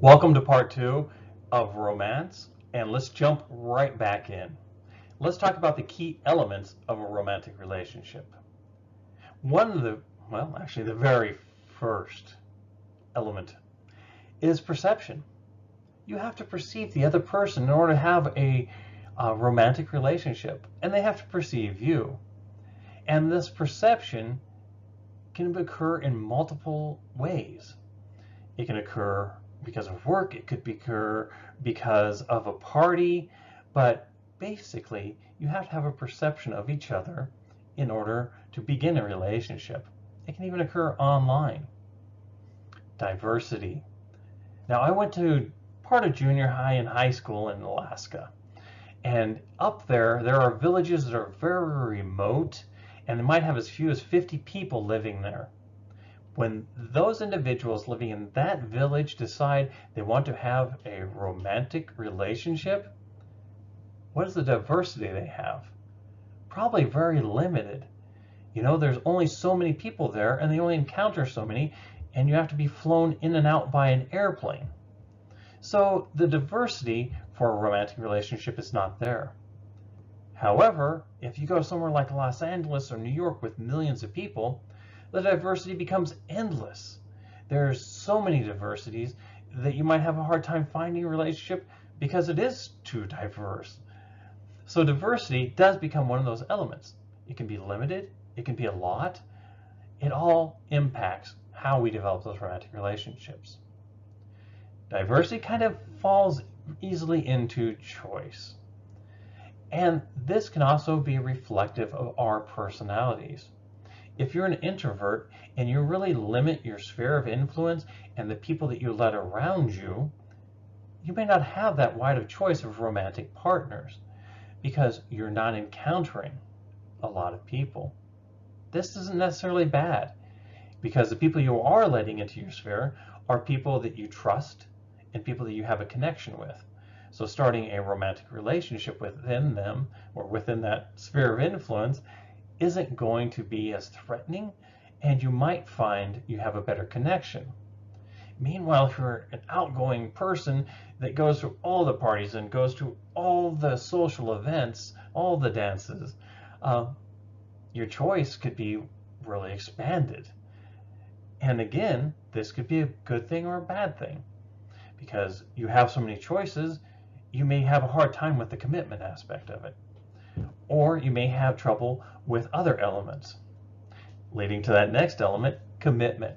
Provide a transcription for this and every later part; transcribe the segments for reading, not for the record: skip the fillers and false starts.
Welcome to part two of romance, and let's jump right back in. Let's talk about the key elements of a romantic relationship. One of the, well, actually, the very first element is perception. You have to perceive the other person in order to have a romantic relationship, and they have to perceive you. And this perception can occur in multiple ways. It can occur because of work, it could occur because of a party, but basically you have to have a perception of each other in order to begin a relationship. It can even occur online. Diversity. Now, I went to part of junior high and high school in Alaska, and up there are villages that are very remote, and they might have as few as 50 people living there. When those individuals living in that village decide they want to have a romantic relationship, what is the diversity they have? Probably very limited. There's only so many people there and they only encounter so many, and you have to be flown in and out by an airplane. So the diversity for a romantic relationship is not there. However, if you go somewhere like Los Angeles or New York with millions of people, the diversity becomes endless. There's so many diversities that you might have a hard time finding a relationship because it is too diverse. So diversity does become one of those elements. It can be limited, it can be a lot. It all impacts how we develop those romantic relationships. Diversity kind of falls easily into choice. And this can also be reflective of our personalities. If you're an introvert and you really limit your sphere of influence and the people that you let around you, you may not have that wide of choice of romantic partners because you're not encountering a lot of people. This isn't necessarily bad because the people you are letting into your sphere are people that you trust and people that you have a connection with. So starting a romantic relationship within them or within that sphere of influence isn't going to be as threatening, and you might find you have a better connection. Meanwhile, if you're an outgoing person that goes to all the parties and goes to all the social events, all the dances, your choice could be really expanded. And again, this could be a good thing or a bad thing because you have so many choices, you may have a hard time with the commitment aspect of it. Or you may have trouble with other elements. Leading to that next element, commitment.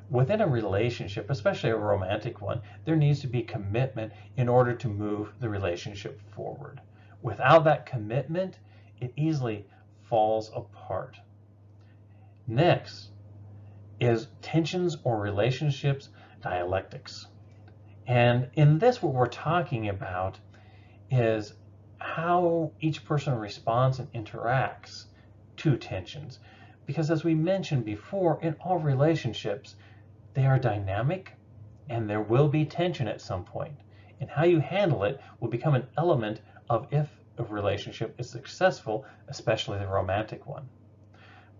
Within a relationship, especially a romantic one, there needs to be commitment in order to move the relationship forward. Without that commitment, it easily falls apart. Next is tensions or relationships dialectics. And in this, what we're talking about is how each person responds and interacts to tensions. Because as we mentioned before, in all relationships, they are dynamic and there will be tension at some point. And how you handle it will become an element of if a relationship is successful, especially the romantic one.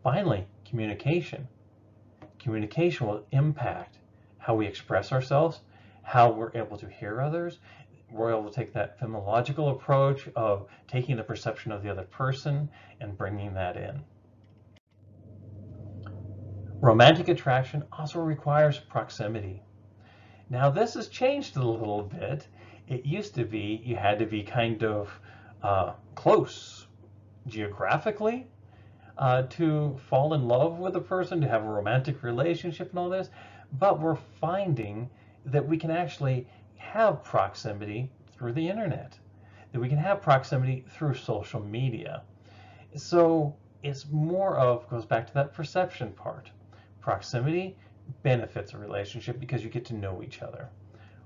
Finally, communication. Communication will impact how we express ourselves, how we're able to hear others. We're able to take that phenomenological approach of taking the perception of the other person and bringing that in. Romantic attraction also requires proximity. Now, this has changed a little bit. It used to be you had to be kind of close geographically to fall in love with a person, to have a romantic relationship and all this. But we're finding that we can actually have proximity through the internet, that we can have proximity through social media. So it's more of, goes back to that perception part. Proximity benefits a relationship because you get to know each other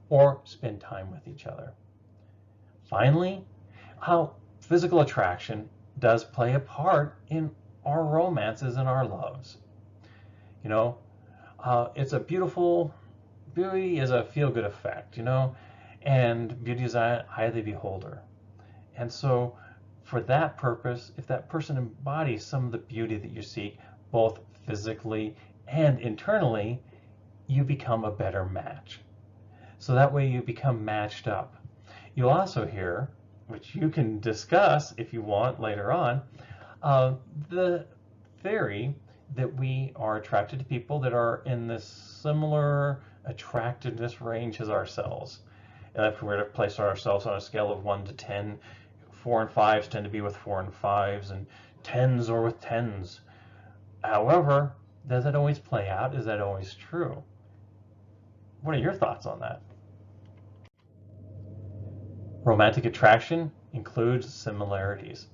or spend time with each other. Finally, how physical attraction does play a part in our romances and our loves. You know, it's a beauty is a feel-good effect, and beauty is eye of the beholder. And so for that purpose, if that person embodies some of the beauty that you seek, both physically and internally, you become a better match. So that way you become matched up. You'll also hear, which you can discuss if you want later on, the theory that we are attracted to people that are in this similar attractiveness range as ourselves. And if we were to place ourselves on a scale of 1 to 10, 4 and 5s tend to be with 4 and 5s, and 10s are with 10s. However, does that always play out? Is that always true? What are your thoughts on that? Romantic attraction includes similarities.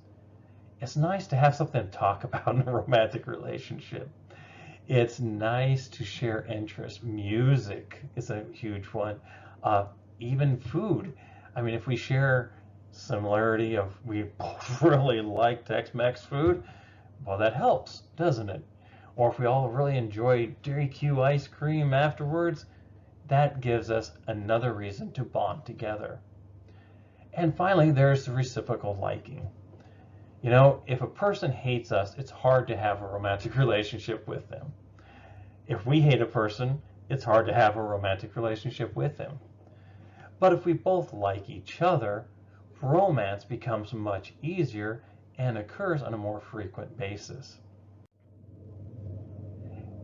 It's nice to have something to talk about in a romantic relationship. It's nice to share interests. Music is a huge one. Even food. I mean, if we share similarity of we both really like Tex-Mex food, well, that helps, doesn't it? Or if we all really enjoy Dairy Q ice cream afterwards, that gives us another reason to bond together. And finally, there's the reciprocal liking. You know, if a person hates us, it's hard to have a romantic relationship with them. If we hate a person, it's hard to have a romantic relationship with them. But if we both like each other, romance becomes much easier and occurs on a more frequent basis.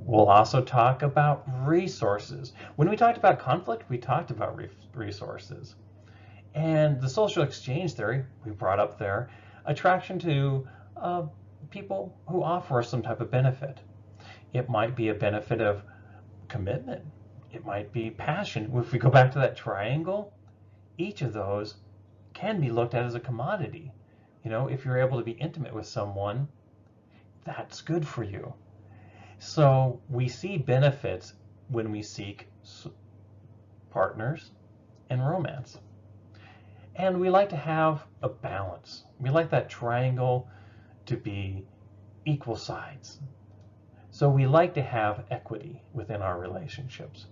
We'll also talk about resources. When we talked about conflict, we talked about resources. And the social exchange theory we brought up there, attraction to people who offer us some type of benefit. It might be a benefit of commitment. It might be passion. If we go back to that triangle, each of those can be looked at as a commodity. You know, if you're able to be intimate with someone, that's good for you. So we see benefits when we seek partners and romance. And we like to have a balance. We like that triangle to be equal sides. So we like to have equity within our relationships.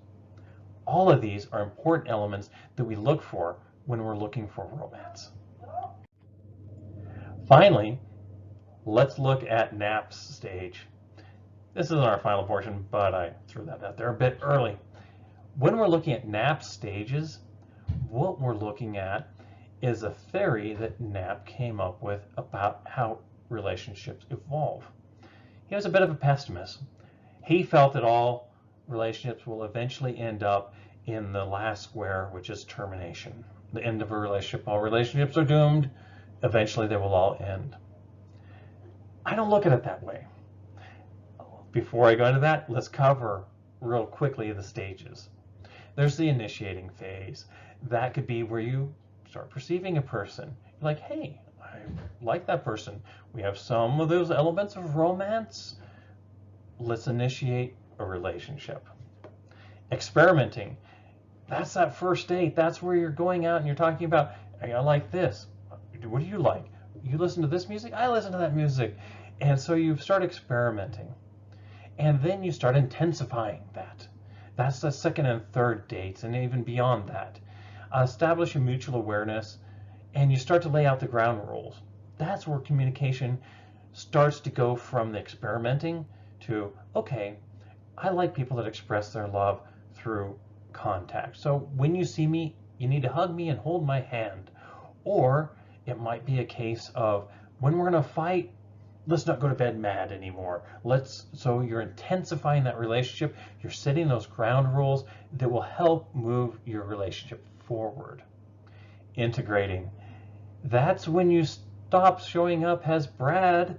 All of these are important elements that we look for when we're looking for romance. Finally, let's look at Knapp's stage. This isn't our final portion, but I threw that out there a bit early. When we're looking at Knapp's stages, what we're looking at is a theory that Knapp came up with about how relationships evolve. He was a bit of a pessimist. He felt that all relationships will eventually end up in the last square, which is termination. The end of a relationship. All relationships are doomed. Eventually they will all end. I don't look at it that way. Before I go into that, let's cover real quickly the stages. There's the initiating phase. That could be where you start perceiving a person. You're like, hey, I like that person. We have some of those elements of romance. Let's initiate a relationship. Experimenting. That's that first date. That's where you're going out and you're talking about, hey, I like this. What do you like? You listen to this music? I listen to that music. And so you start experimenting. And then you start intensifying that. That's the second and third dates, and even beyond that. Establish a mutual awareness, and you start to lay out the ground rules. That's where communication starts to go from the experimenting to, okay, I like people that express their love through contact. So when you see me, you need to hug me and hold my hand. Or it might be a case of, when we're going to fight, let's not go to bed mad anymore. So you're intensifying that relationship. You're setting those ground rules that will help move your relationship forward. Integrating. That's when you stop showing up as Brad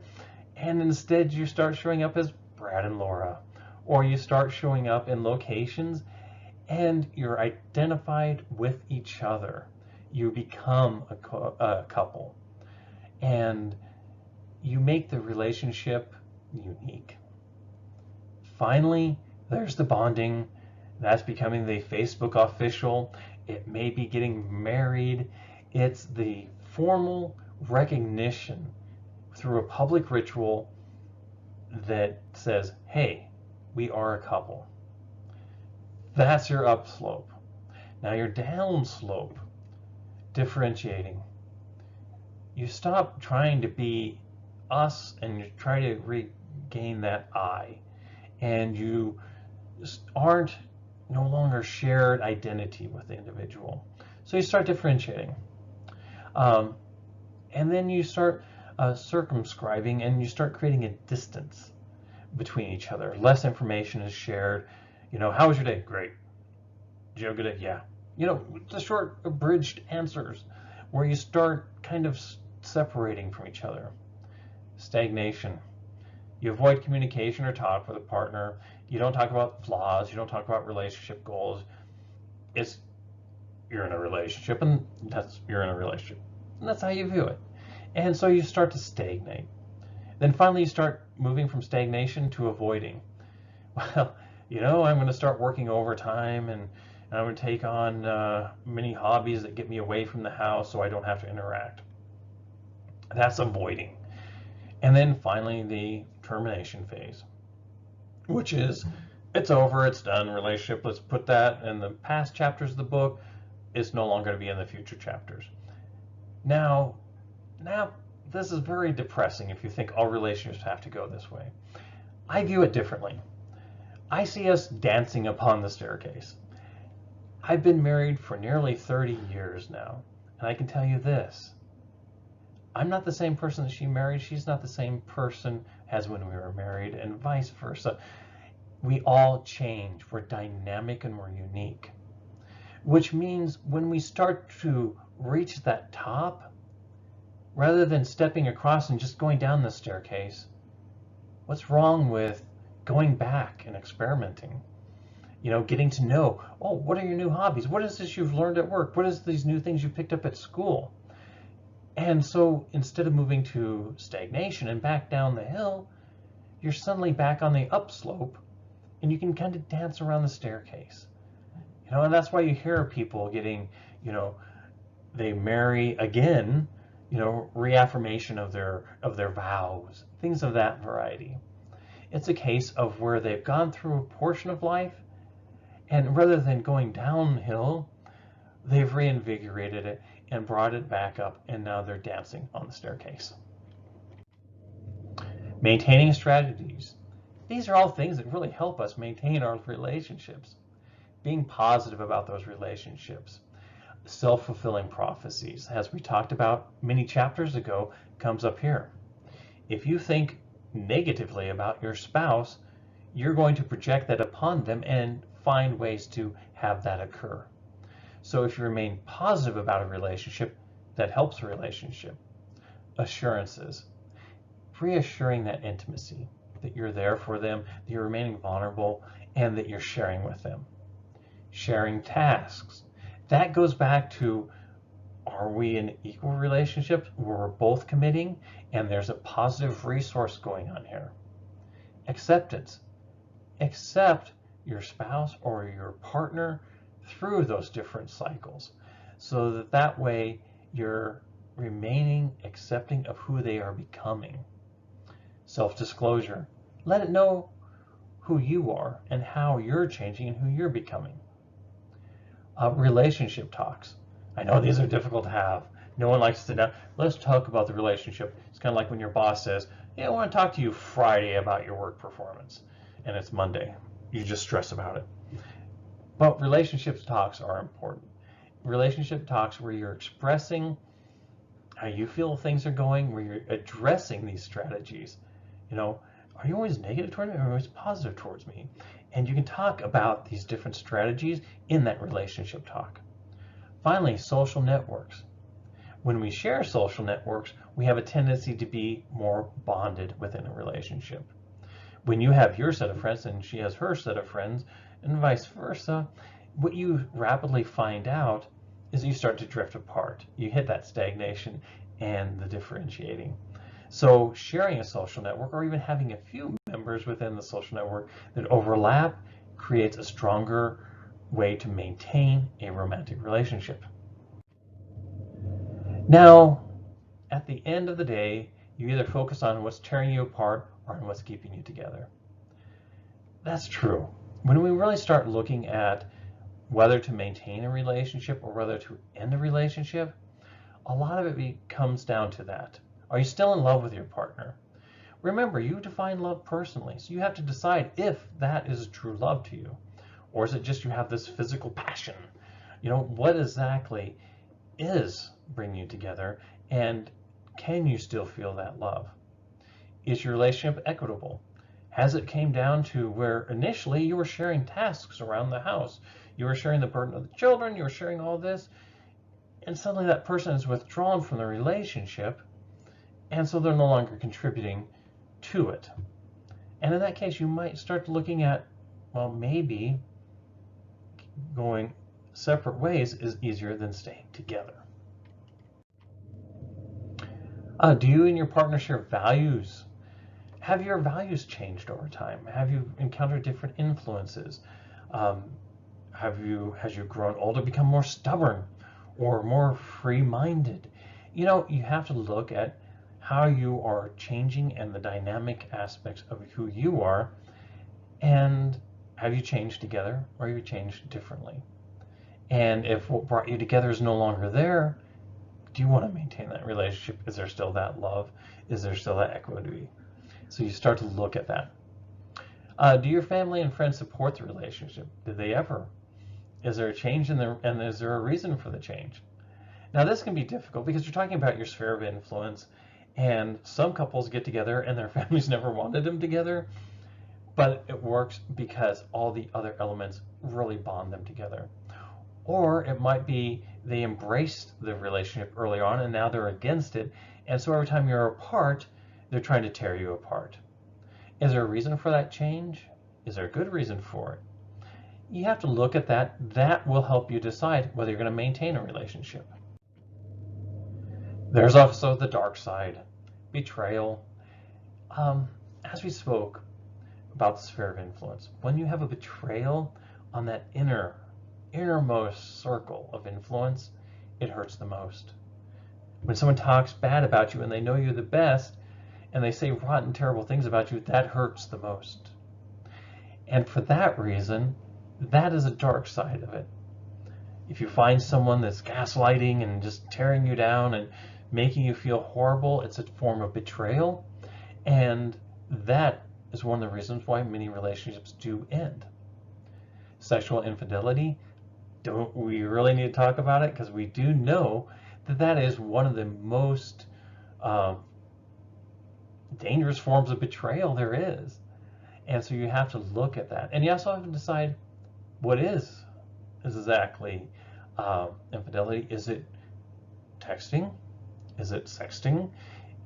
and instead you start showing up as Brad and Laura. Or you start showing up in locations and you're identified with each other. You become a couple. And you make the relationship unique. Finally, there's the bonding. That's becoming the Facebook official. It may be getting married. It's the formal recognition through a public ritual that says, hey, we are a couple. That's your upslope. Now your downslope, differentiating. You stop trying to be us and you try to regain that I, and you aren't no longer shared identity with the individual. So you start differentiating. Um, and then you start circumscribing, and you start creating a distance between each other. Less information is shared. How was your day? Great. Did you have a good day? Yeah. The short, abridged answers where you start kind of separating from each other. Stagnation. You avoid communication or talk with a partner. You don't talk about flaws. You don't talk about relationship goals. You're in a relationship, and you're in a relationship. And that's how you view it. And so you start to stagnate. Then finally you start moving from stagnation to avoiding. Well, I'm going to start working overtime, and I'm going to take on many hobbies that get me away from the house so I don't have to interact. That's avoiding. And then finally the termination phase, which is it's over, it's done, relationship, let's put that in the past chapters of the book. It's no longer going to be in the future chapters. Now, this is very depressing if you think all relationships have to go this way. I view it differently. I see us dancing upon the staircase. I've been married for nearly 30 years now, and I can tell you this. I'm not the same person that she married. She's not the same person as when we were married, and vice versa. We all change. We're dynamic and we're unique. Which means when we start to reach that top, rather than stepping across and just going down the staircase, what's wrong with going back and experimenting? Getting to know, what are your new hobbies? What is this you've learned at work? What is these new things you picked up at school? And so instead of moving to stagnation and back down the hill, you're suddenly back on the upslope, and you can kind of dance around the staircase. And that's why you hear people getting, they marry again, reaffirmation of their vows, things of that variety. It's a case of where they've gone through a portion of life, and rather than going downhill, they've reinvigorated it and brought it back up, and now they're dancing on the staircase. Maintaining strategies. These are all things that really help us maintain our relationships. Being positive about those relationships. Self-fulfilling prophecies, as we talked about many chapters ago, comes up here. If you think negatively about your spouse, you're going to project that upon them and find ways to have that occur. So if you remain positive about a relationship, that helps a relationship. Assurances. Reassuring that intimacy, that you're there for them, that you're remaining vulnerable, and that you're sharing with them. Sharing tasks. That goes back to, are we in equal relationships where we're both committing and there's a positive resource going on here? Acceptance. Accept your spouse or your partner through those different cycles, so that way you're remaining accepting of who they are becoming. Self-disclosure. Let it know who you are and how you're changing and who you're becoming. Relationship talks. I know these are difficult to have. No one likes to sit down. Let's talk about the relationship. It's kind of like when your boss says, "Hey, I want to talk to you Friday about your work performance," and it's Monday. You just stress about it. But relationship talks are important. Relationship talks where you're expressing how you feel things are going, where you're addressing these strategies. Are you always negative toward me, or are you always positive towards me? And you can talk about these different strategies in that relationship talk. Finally, social networks. When we share social networks, we have a tendency to be more bonded within a relationship. When you have your set of friends and she has her set of friends, and vice versa, what you rapidly find out is you start to drift apart. You hit that stagnation and the differentiating. So sharing a social network, or even having a few members within the social network that overlap, creates a stronger way to maintain a romantic relationship. Now, at the end of the day, you either focus on what's tearing you apart or on what's keeping you together. That's true. When we really start looking at whether to maintain a relationship or whether to end a relationship, a lot of it comes down to that. Are you still in love with your partner? Remember, you define love personally, so you have to decide if that is true love to you. Or is it just you have this physical passion? What exactly is bringing you together, and can you still feel that love? Is your relationship equitable? Has it came down to where initially you were sharing tasks around the house? You were sharing the burden of the children, you were sharing all this, and suddenly that person is withdrawn from the relationship, and so they're no longer contributing to it. And in that case, you might start looking at, well, maybe going separate ways is easier than staying together. Do you and your partner share values? Have your values changed over time? Have you encountered different influences? Um, has you grown older, become more stubborn or more free-minded? You have to look at how you are changing and the dynamic aspects of who you are, and have you changed together or have you changed differently? And if what brought you together is no longer there, do you want to maintain that relationship? Is there still that love? Is there still that equity? So you start to look at that. Do your family and friends support the relationship? Did they ever? Is there a change and is there a reason for the change? Now this can be difficult because you're talking about your sphere of influence, and some couples get together and their families never wanted them together, but it works because all the other elements really bond them together. Or it might be they embraced the relationship early on and now they're against it, and so every time you're apart, they're trying to tear you apart. Is there a reason for that change? Is there a good reason for it? You have to look at that. That will help you decide whether you're going to maintain a relationship. There's also the dark side, betrayal. As we spoke about the sphere of influence, when you have a betrayal on that innermost circle of influence, it hurts the most. When someone talks bad about you and they know you're the best and they say rotten, terrible things about you, that hurts the most. And for that reason, that is a dark side of it. If you find someone that's gaslighting and just tearing you down and making you feel horrible, it's a form of betrayal. And that is one of the reasons why many relationships do end. Sexual infidelity, don't we really need to talk about it? Because we do know that that is one of the most dangerous forms of betrayal there is. And so you have to look at that. And you also have to decide what is exactly infidelity. Is it texting? Is it sexting?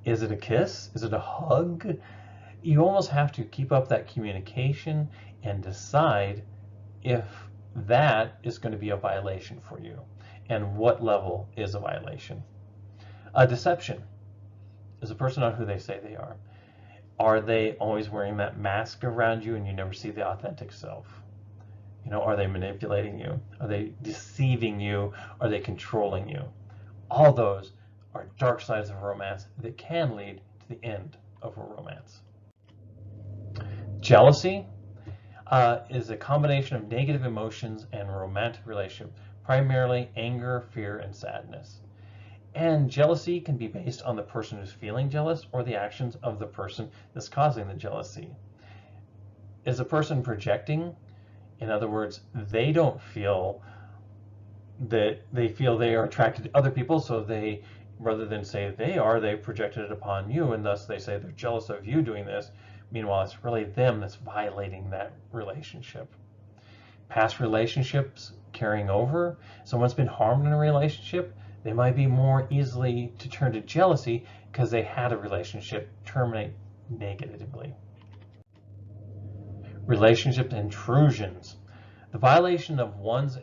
Is it a kiss? Is it a hug? You almost have to keep up that communication and decide if that is going to be a violation for you and what level is a violation. A deception is a person not who they say they are. Are they always wearing that mask around you and you never see the authentic self? Are they manipulating you? Are they deceiving you? Are they controlling you? All those are dark sides of romance that can lead to the end of a romance. Jealousy is a combination of negative emotions and romantic relationship, primarily anger, fear, and sadness. And jealousy can be based on the person who's feeling jealous or the actions of the person that's causing the jealousy. Is a person projecting? In other words, they don't feel that they feel they are attracted to other people, so they, rather than say they projected it upon you, and thus they say they're jealous of you doing this. Meanwhile, it's really them that's violating that relationship. Past relationships carrying over. Someone's been harmed in a relationship, they might be more easily to turn to jealousy because they had a relationship terminate negatively. Relationship intrusions. The violation of one's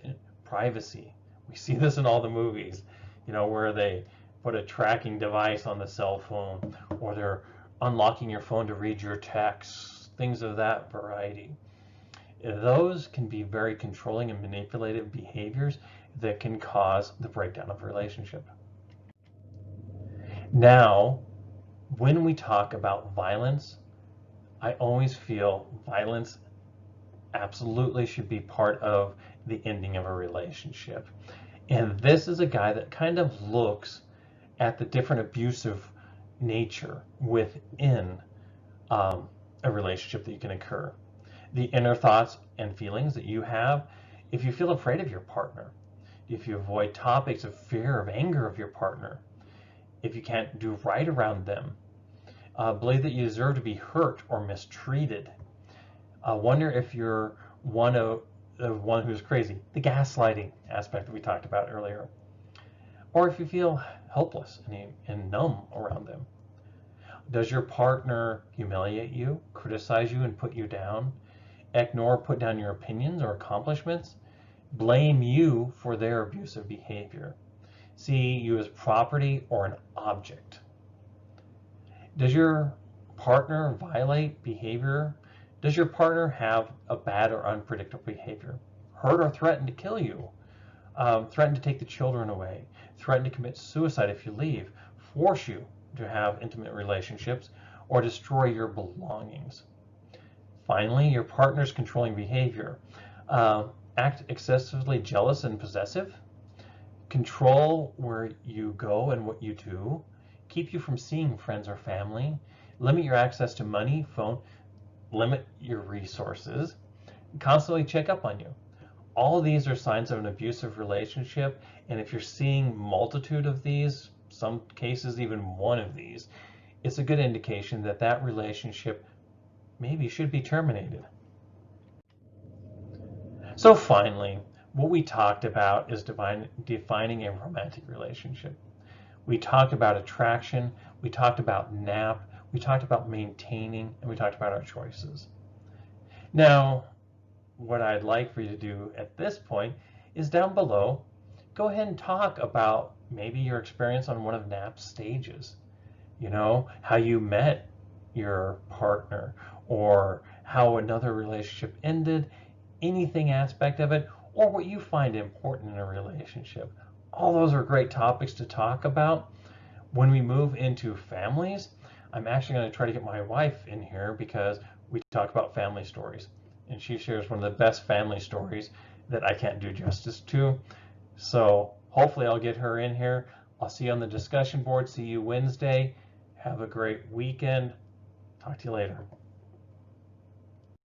privacy. We see this in all the movies, where they put a tracking device on the cell phone, or they're unlocking your phone to read your texts, things of that variety. Those can be very controlling and manipulative behaviors that can cause the breakdown of a relationship. Now, when we talk about violence, I always feel violence absolutely should be part of the ending of a relationship. And this is a guy that kind of looks at the different abusive nature within a relationship that can occur. the inner thoughts and feelings that you have. If you feel afraid of your partner, if you avoid topics of fear, of anger of your partner, if you can't do right around them, believe that you deserve to be hurt or mistreated, wonder if you're one who's crazy, the gaslighting aspect that we talked about earlier, or if you feel helpless and numb around them. Does your partner humiliate you, criticize you, and put you down? Ignore, put down your opinions or accomplishments? Blame you for their abusive behavior? See you as property or an object? Does your partner violate behavior? Does your partner have a bad or unpredictable behavior? Hurt or threaten to kill you? Threaten to take the children away? Threaten to commit suicide if you leave? Force you to have intimate relationships, or destroy your belongings? Finally, your partner's controlling behavior. Act excessively jealous and possessive? Control where you go and what you do? Keep you from seeing friends or family? Limit your access to money, phone? Limit your resources? Constantly check up on you? All of these are signs of an abusive relationship, and if you're seeing multitude of these, some cases even one of these, it's a good indication that that relationship maybe should be terminated. So finally, what we talked about is defining a romantic relationship. We talked about attraction, we talked about NAP, we talked about maintaining, and we talked about our choices. Now, what I'd like for you to do at this point is down below, go ahead and talk about maybe your experience on one of NAP's stages. You know, how you met your partner, or how another relationship ended, anything aspect of it, or what you find important in a relationship. All those are great topics to talk about. When we move into families, I'm actually going to try to get my wife in here because we talk about family stories, and she shares one of the best family stories that I can't do justice to. So hopefully I'll get her in here. I'll see you on the discussion board. See you Wednesday. Have a great weekend. Talk to you later.